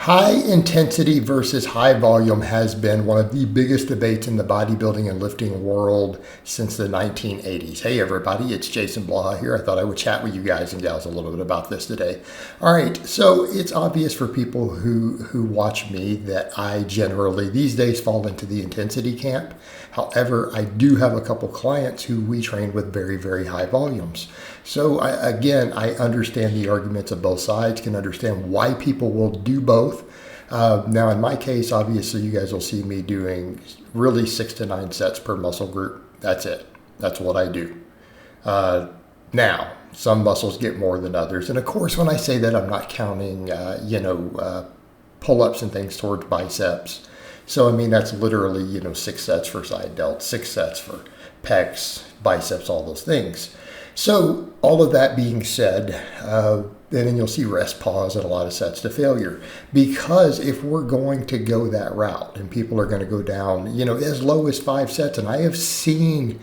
High intensity versus high volume has been one of the biggest debates in the bodybuilding and lifting world since the 1980s. Hey everybody, it's Jason Blaha here. I thought I would chat with you guys and gals a little bit about this today. All right, so it's obvious for people who watch me that I generally these days fall into the intensity camp. However, I do have a couple clients who we train with very, very high volumes. So I understand the arguments of both sides, can understand why people will do both. Now, in my case, obviously, you guys will see me doing really 6 to 9 sets per muscle group. That's it. That's what I do. Now, some muscles get more than others. And of course, when I say that, I'm not counting, pull-ups and things towards biceps. So, I mean, that's literally, 6 sets for side delts, 6 sets for pecs, biceps, all those things. So all of that being said, then you'll see rest, pause, and a lot of sets to failure. Because if we're going to go that route and people are going to go down, as low as 5 sets, and I have seen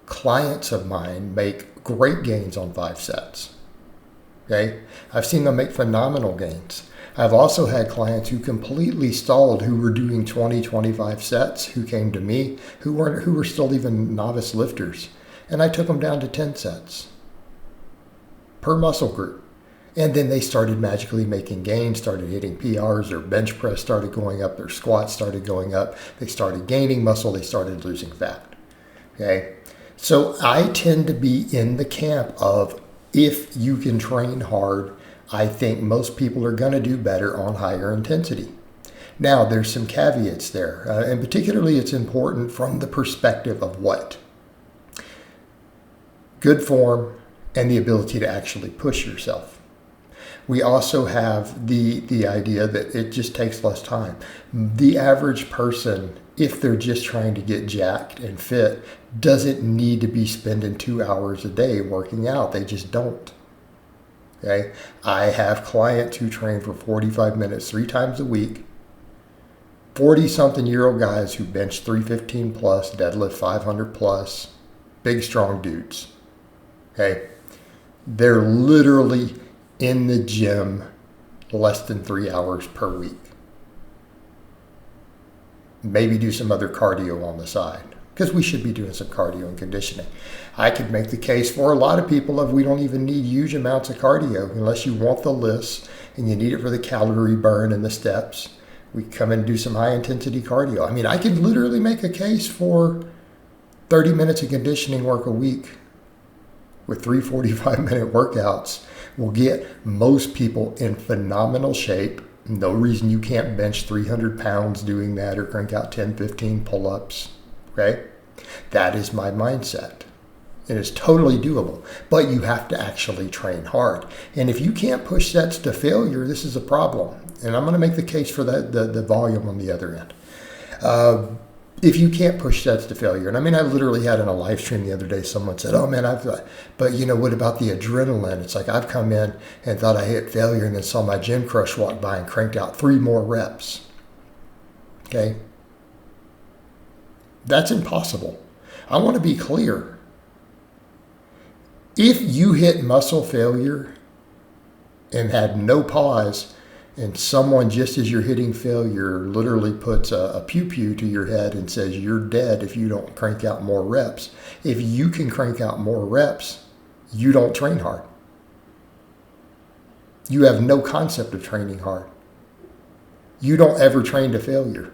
clients of mine make great gains on 5 sets. Okay? I've seen them make phenomenal gains. I've also had clients who completely stalled, who were doing 20, 25 sets, who came to me, who were still even novice lifters. And I took them down to 10 sets per muscle group. And then they started magically making gains, started hitting PRs, their bench press started going up, their squats started going up, they started gaining muscle, they started losing fat. Okay? So I tend to be in the camp of if you can train hard, I think most people are going to do better on higher intensity. Now, there's some caveats there, and particularly it's important from the perspective of what? Good form and the ability to actually push yourself. We also have the idea that it just takes less time. The average person, if they're just trying to get jacked and fit, doesn't need to be spending 2 hours a day working out. They just don't. Okay? I have clients who train for 45 minutes 3 times a week, 40-something-year-old guys who bench 315 plus, deadlift 500 plus, big, strong dudes. Okay? They're literally in the gym less than 3 hours per week. Maybe do some other cardio on the side, because we should be doing some cardio and conditioning. I could make the case for a lot of people of we don't even need huge amounts of cardio unless you want the lifts and you need it for the calorie burn and the steps. We come in and do some high intensity cardio. I mean, I could literally make a case for 30 minutes of conditioning work a week with 3 45-minute workouts will get most people in phenomenal shape. No reason you can't bench 300 pounds doing that or crank out 10, 15 pull-ups. Okay? That is my mindset. It is totally doable, but you have to actually train hard. And if you can't push sets to failure, this is a problem. And I'm going to make the case for the volume on the other end. If you can't push sets to failure, and I mean, I literally had in a live stream the other day, someone said, oh man, but what about the adrenaline? It's like I've come in and thought I hit failure and then saw my gym crush walk by and cranked out 3 more reps. Okay? That's impossible. I want to be clear. If you hit muscle failure and had no pause, and someone just as you're hitting failure literally puts a pew-pew to your head and says you're dead if you don't crank out more reps. If you can crank out more reps, you don't train hard. You have no concept of training hard. You don't ever train to failure.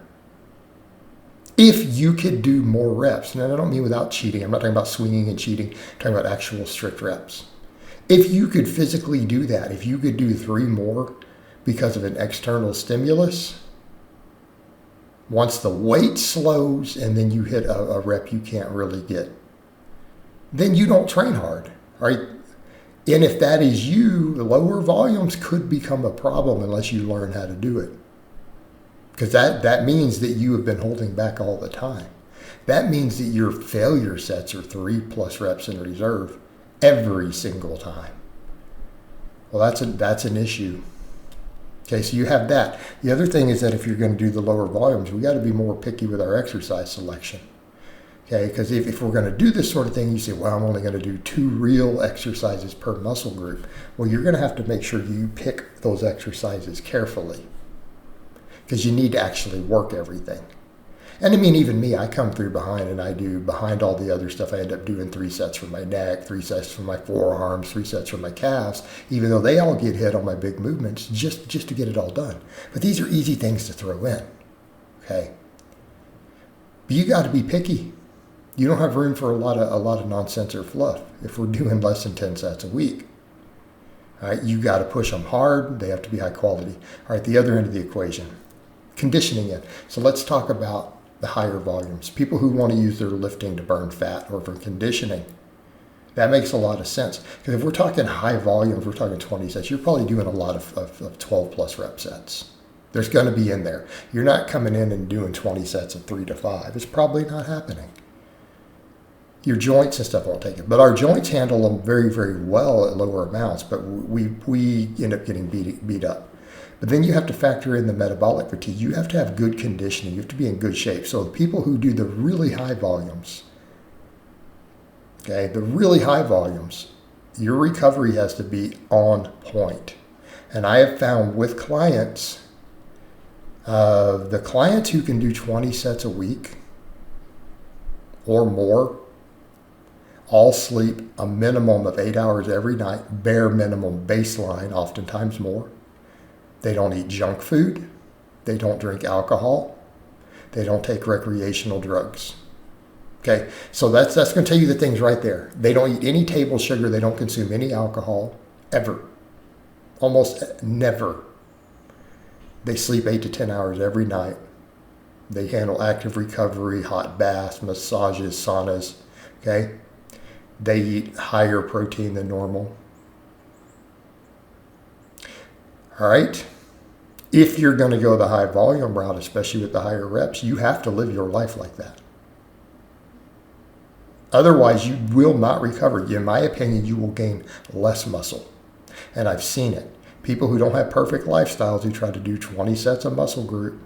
If you could do more reps, and I don't mean without cheating, I'm not talking about swinging and cheating, I'm talking about actual strict reps. If you could physically do that, if you could do 3 more because of an external stimulus, once the weight slows and then you hit a rep you can't really get, then you don't train hard, right? And if that is you, the lower volumes could become a problem unless you learn how to do it. Because that means that you have been holding back all the time. That means that your failure sets are 3+ reps in reserve every single time. Well, that's an issue. Okay, so you have that. The other thing is that if you're going to do the lower volumes, we got to be more picky with our exercise selection. Okay, because if we're going to do this sort of thing, you say, well, I'm only going to do 2 real exercises per muscle group. Well, you're going to have to make sure you pick those exercises carefully. because you need to actually work everything. And I mean, even me, I come through behind and I do behind all the other stuff. I end up doing 3 sets for my neck, 3 sets for my forearms, 3 sets for my calves, even though they all get hit on my big movements just to get it all done. But these are easy things to throw in, okay? But you got to be picky. You don't have room for a lot of nonsense or fluff if we're doing less than 10 sets a week. All right, you got to push them hard. They have to be high quality. All right, the other end of the equation, conditioning it. So let's talk about the higher volumes. People who want to use their lifting to burn fat or for conditioning. That makes a lot of sense. Because if we're talking high volumes, we're talking 20 sets, you're probably doing a lot of 12 plus rep sets. There's going to be in there. You're not coming in and doing 20 sets of 3 to 5. It's probably not happening. Your joints and stuff won't take it. But our joints handle them very, very well at lower amounts, but we end up getting beat up. But then you have to factor in the metabolic fatigue. You have to have good conditioning. You have to be in good shape. So the people who do the really high volumes, okay, the really high volumes, your recovery has to be on point. And I have found with clients, the clients who can do 20 sets a week or more, all sleep a minimum of 8 hours every night, bare minimum baseline, oftentimes more. They don't eat junk food. They don't drink alcohol. They don't take recreational drugs. Okay, so that's going to tell you the things right there. They don't eat any table sugar. They don't consume any alcohol, ever. Almost never. They sleep 8 to 10 hours every night. They handle active recovery, hot baths, massages, saunas. Okay, they eat higher protein than normal. All right. If you're going to go the high volume route, especially with the higher reps, you have to live your life like that. Otherwise, you will not recover. In my opinion, you will gain less muscle. And I've seen it. People who don't have perfect lifestyles who try to do 20 sets of muscle group,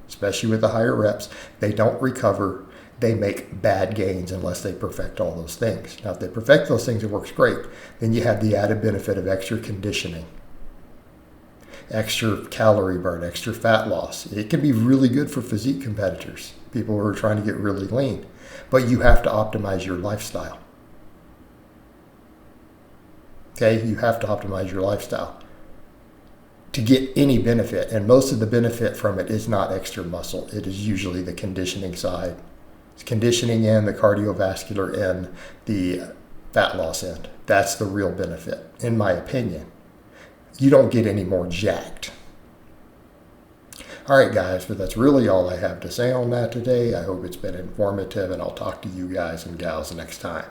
especially with the higher reps, they don't recover. They make bad gains unless they perfect all those things. Now, if they perfect those things, it works great. Then you have the added benefit of extra conditioning, extra calorie burn, extra fat loss. It can be really good for physique competitors, people who are trying to get really lean. But you have to optimize your lifestyle. Okay, you have to optimize your lifestyle to get any benefit. And most of the benefit from it is not extra muscle. It is usually the conditioning side. It's conditioning end, the cardiovascular end, the fat loss end. That's the real benefit, in my opinion. You don't get any more jacked. All right, guys, but that's really all I have to say on that today. I hope it's been informative, and I'll talk to you guys and gals next time.